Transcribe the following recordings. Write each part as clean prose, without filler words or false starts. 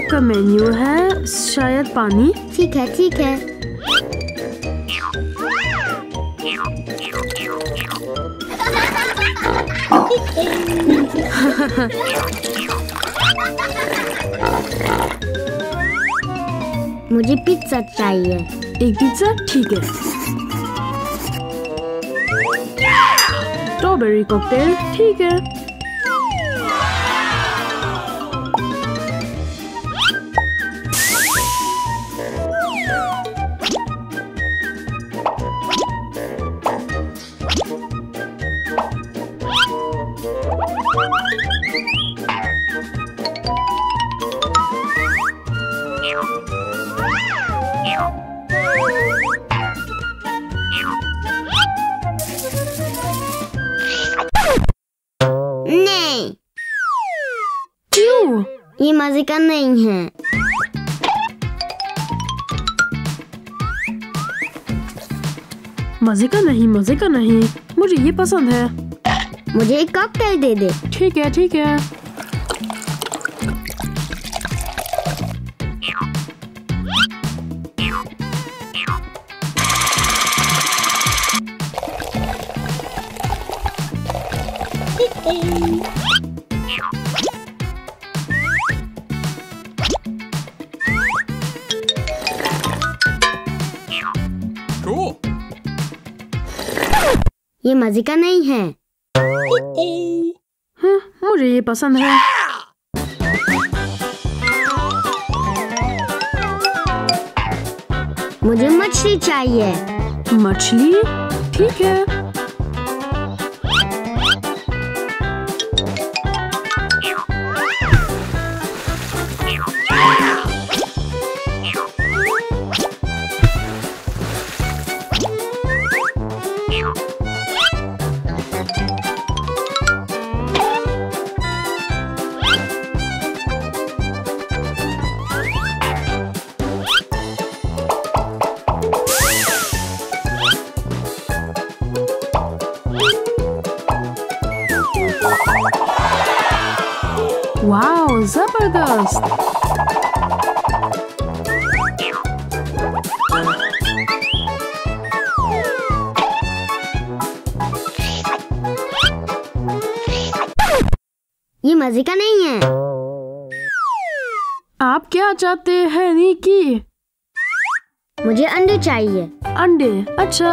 आपका मेन्यू है शायद पानी। ठीक है, ठीक है। मुझे पिज्जा चाहिए। एक पिज्जा, ठीक है। स्ट्रॉबेरी कॉकटेल, ठीक है। नहीं, क्यों? ये मजे का नहीं है। मजे का नहीं, मजे का नहीं। मुझे ये पसंद है। मुझे एक कॉकटेल दे दे। ठीक है, ठीक है। ये मजे का नहीं है। हाँ, मुझे ये पसंद है। मुझे मछली चाहिए। मछली, ठीक है। वाओ, जबरदस्त। ये मजे का नहीं है। आप क्या चाहते हैं निकी? मुझे अंडे चाहिए। अंडे, अच्छा।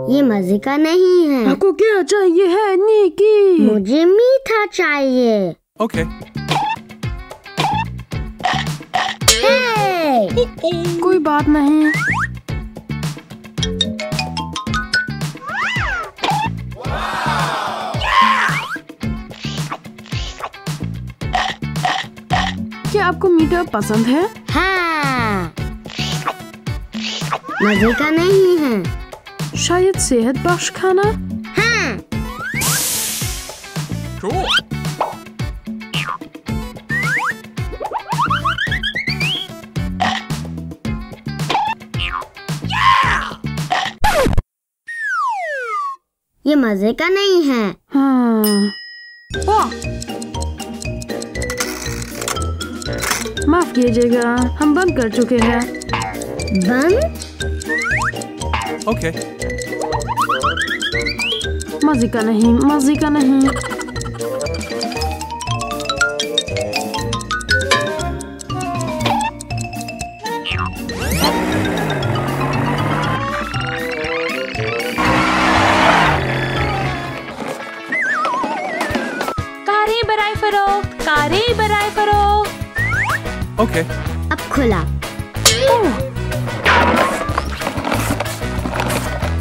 ये मजे का नहीं है। आपको क्या चाहिए है निकी? मुझे मीठा चाहिए। Okay. हे! कोई बात नहीं। क्या आपको मीठा पसंद है? हाँ। मजे का नहीं है। शायद सेहत बख्श खाना। हाँ। Cool. ये मजे का नहीं है। हाँ। ओह! माफ कीजिएगा, हम बंद कर चुके हैं। बंद? Okay. मजे का नहीं, मजे का नहीं। कारें बराए फरोख्त, कारें बराए फरोख्त। Okay. अब खुला।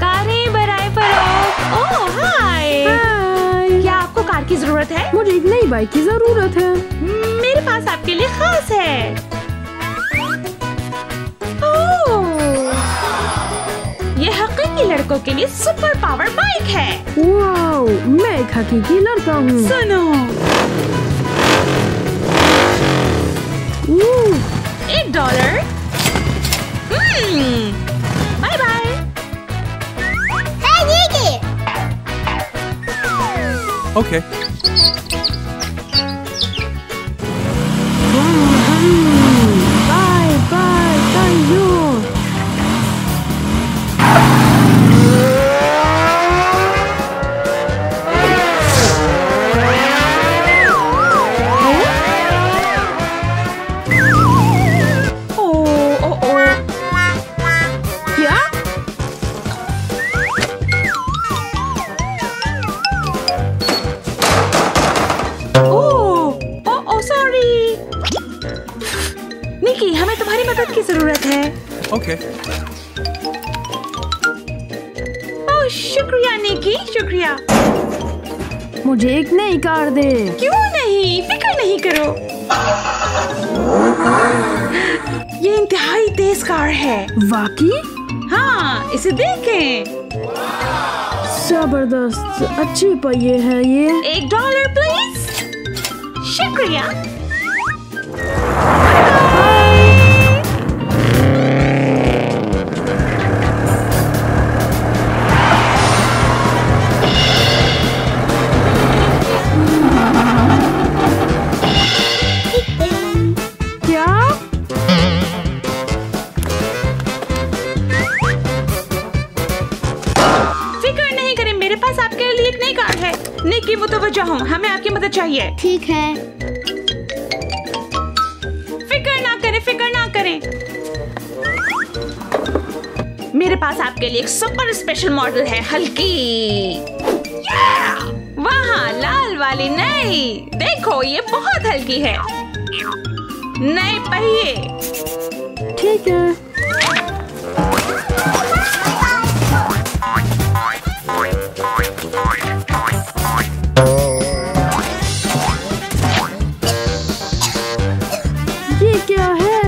कारें बराए फरोख्त। ओह हाय। हाय। क्या आपको कार की जरूरत है? मुझे एक नई बाइक की जरूरत है। मेरे पास आपके लिए खास है। ये लड़कों के लिए सुपर पावर बाइक है। वाओ, मैं एक हकीकी लड़का हूँ। सुनो, $1। Bye bye. Okay. Bye bye, Taiyo. क्या? सॉरी निकी, हमें तुम्हारी मदद की जरूरत है। Okay. ओह शुक्रिया निकी, शुक्रिया। मुझे एक नई कार दे। क्यों नहीं, फिक्र नहीं करो। ये इंतहाई तेज कार है। वाकई? हाँ, इसे देखें। जबरदस्त, अच्छी पहिए है ये। $1 प्लीज। शुक्रिया। क्या? फिक्र नहीं करें, मेरे पास आपके लिए एक नई कार है। निकी मुतवज्जा हूँ, हमें आपकी मदद चाहिए। ठीक है। फिक्र ना करें, फिक्र ना करें। मेरे पास आपके लिए एक सुपर स्पेशल मॉडल है, हल्की। वहाँ लाल वाली नहीं, देखो ये बहुत हल्की है। नए पहिए। ठीक है। ये क्या है?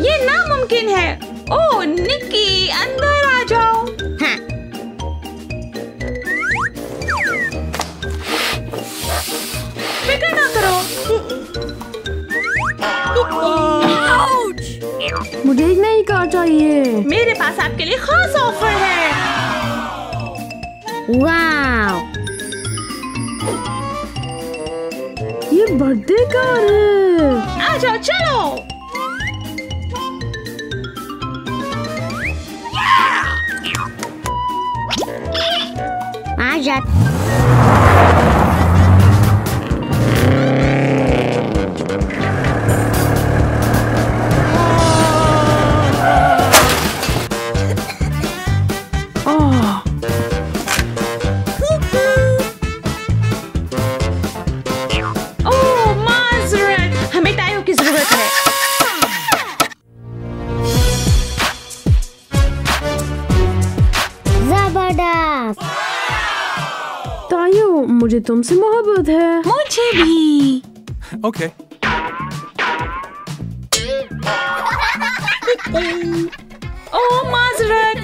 ये नामुमकिन है। ओह निकी, अंदर आ जाओ। हाँ। फिक्र ना करो। मुझे एक नई कार चाहिए। मेरे पास आपके लिए खास ऑफर है। वाव, ये बर्थडे कार है। आ जाओ, चलो। आ जा। ओह, ओह माजरत, हमें टायरों की जरूरत है। जबरदस्त। ताइयो, मुझे तुमसे मोहब्बत है। मुझे भी। Okay. ओह माजरत।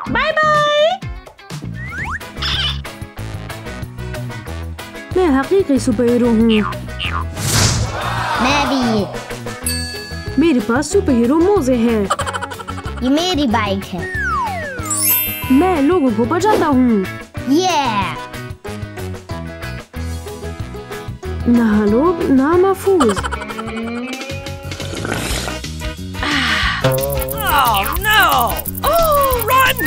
Bye bye. मैं हकीकी सुपर हीरो हूँ। मैं भी। मेरे पास सुपर हीरो मोजे हैं। ये मेरी बाइक है। मैं लोगों को बचाता हूँ। ये ना लोग, ना महफूज। Oh no! Run!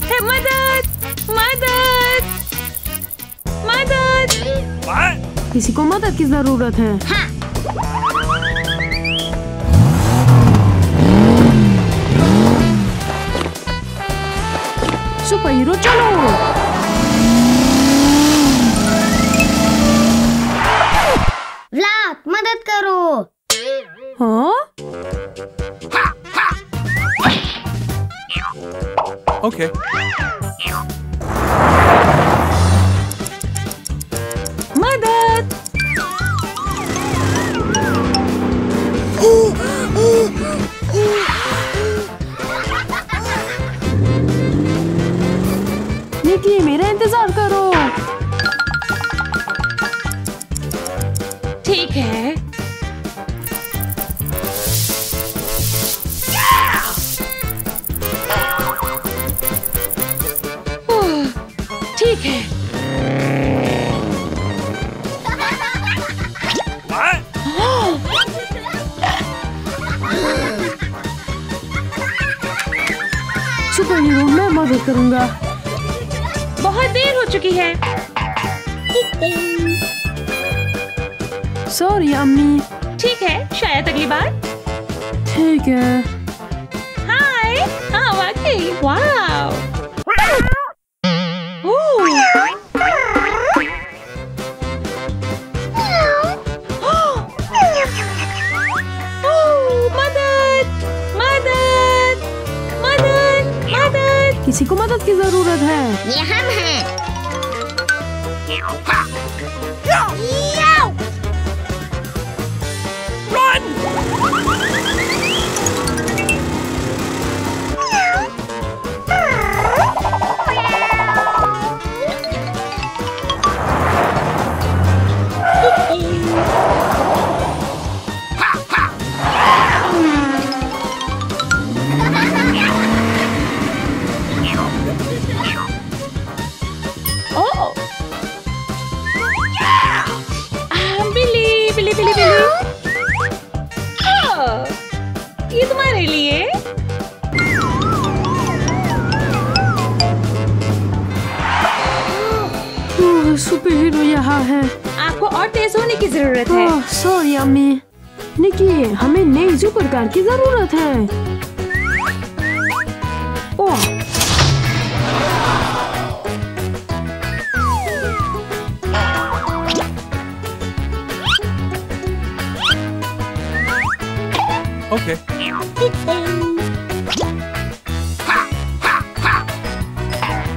हे मदद, मदद, मदद। What? किसी को मदद की जरूरत है। हाँ। सुपर हीरो चलो। व्लॉग, मदद करो। हाँ? Okay. मदद। निकी मेरा इंतजार करो। ठीक है। ठीक है। What? सुपर हीरो मैं मदद करूंगा। बहुत देर हो चुकी है। सॉरी अम्मी। ठीक है, शायद अगली बार। ठीक है। हाय। हाँ वाकई। वाओ। मदद मदद मदद मदद। किसी को मदद की जरूरत है। ये हम हैं। Run! Oh! बिल्ली बिल्ली बिल्ली बिल्ली। ये तुम्हारे लिए। सुपर हीरो यहाँ है। आपको और तेज होने की जरूरत है। सॉरी अम्मी। निकी हमें नई सुपर कार की जरूरत है। ओह Okay.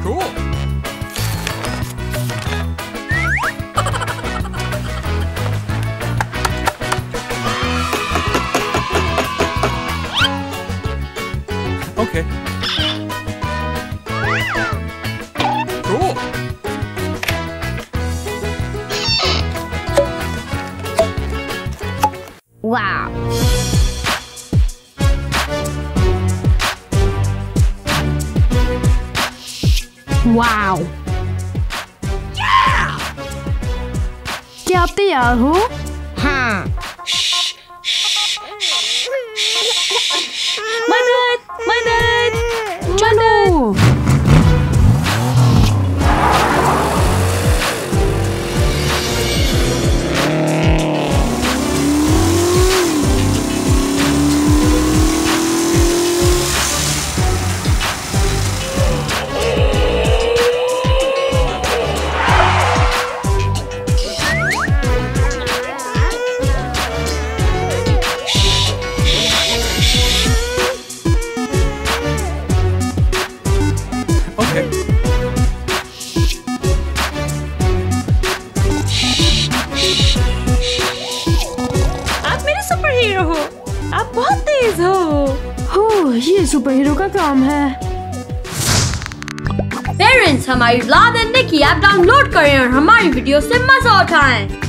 Cool. Okay. Cool. Wow. Wow. क्या आप तैयार हो? हाँ। मदद मदद। चलो। Okay. आप मेरे सुपर हीरो हो। आप बहुत तेज हो। ये सुपर हीरो का काम है। पेरेंट्स हमारी Vlad and Niki app download करें और हमारी वीडियो से मजा उठाएं।